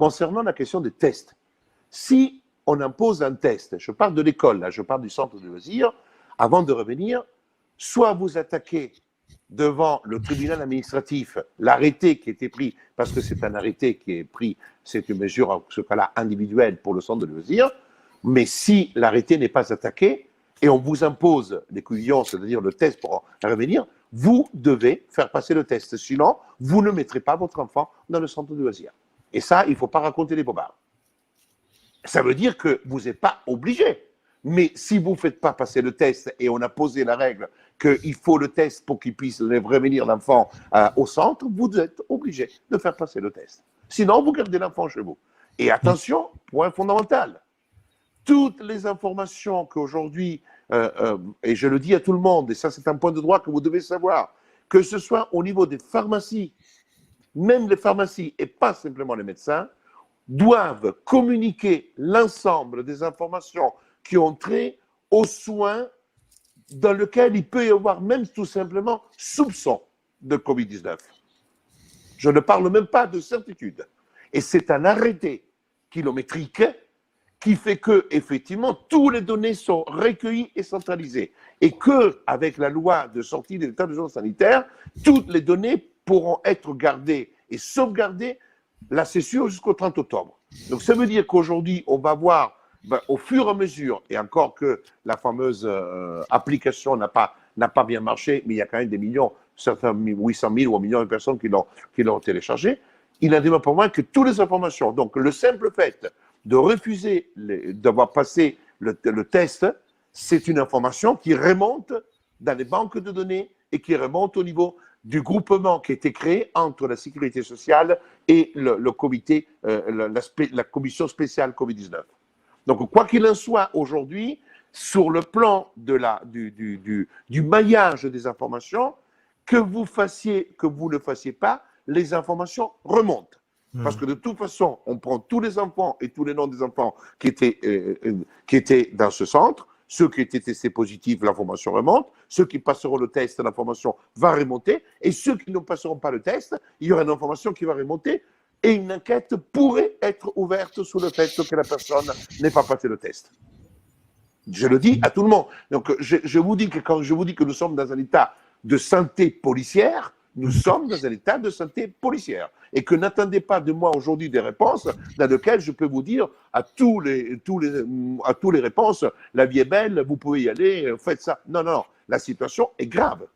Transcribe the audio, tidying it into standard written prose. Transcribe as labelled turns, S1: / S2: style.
S1: concernant la question des tests, si on impose un test, je parle de l'école, là, je parle du centre de loisirs, avant de revenir, soit vous attaquez devant le tribunal administratif l'arrêté qui a été pris, parce que c'est un arrêté qui est pris, c'est une mesure, en ce cas-là, individuelle pour le centre de loisirs, mais si l'arrêté n'est pas attaqué et on vous impose les couillons, c'est-à-dire le test pour revenir, vous devez faire passer le test. Sinon, vous ne mettrez pas votre enfant dans le centre de loisirs. Et ça, il ne faut pas raconter les bobards. Ça veut dire que vous n'êtes pas obligé. Mais si vous ne faites pas passer le test et on a posé la règle qu'il faut le test pour qu'il puisse revenir l'enfant au centre, vous êtes obligé de faire passer le test. Sinon, vous gardez l'enfant chez vous. Et attention, point fondamental, toutes les informations qu'aujourd'hui, et je le dis à tout le monde, et ça c'est un point de droit que vous devez savoir, que ce soit au niveau des pharmacies, même les pharmacies et pas simplement les médecins, doivent communiquer l'ensemble des informations qui ont trait aux soins dans lesquels il peut y avoir même tout simplement soupçon de Covid-19. Je ne parle même pas de certitude. Et c'est un arrêté kilométrique qui fait que, effectivement, toutes les données sont recueillies et centralisées. Et qu'avec la loi de sortie de l'état d'urgence sanitaire, toutes les données pourront être gardées et sauvegardées, là c'est sûr, jusqu'au 30 octobre. Donc ça veut dire qu'aujourd'hui, on va voir, au fur et à mesure, et encore que la fameuse application n'a pas bien marché, mais il y a quand même des millions, certains 800 000 ou 1 million de personnes qui l'ont téléchargé, il en demeure pour moi que toutes les informations, donc le simple fait de refuser d'avoir passé le test, c'est une information qui remonte dans les banques de données et qui remonte au niveau du groupement qui a été créé entre la sécurité sociale et le comité, la commission spéciale Covid-19. Donc, quoi qu'il en soit, aujourd'hui, sur le plan du maillage des informations, que vous ne fassiez pas, les informations remontent. Parce que de toute façon, on prend tous les enfants et tous les noms des enfants qui étaient dans ce centre. Ceux qui étaient testés positifs, l'information remonte. Ceux qui passeront le test, l'information va remonter. Et ceux qui ne passeront pas le test, il y aura une information qui va remonter. Et une enquête pourrait être ouverte sur le fait que la personne n'ait pas passé le test. Je le dis à tout le monde. Donc, je vous dis que quand je vous dis que nous sommes dans un état de santé policière, nous sommes dans un état de santé policière. Et que n'attendez pas de moi aujourd'hui des réponses dans lesquelles je peux vous dire à tous les réponses, la vie est belle, vous pouvez y aller, faites ça. Non, non, non. La situation est grave.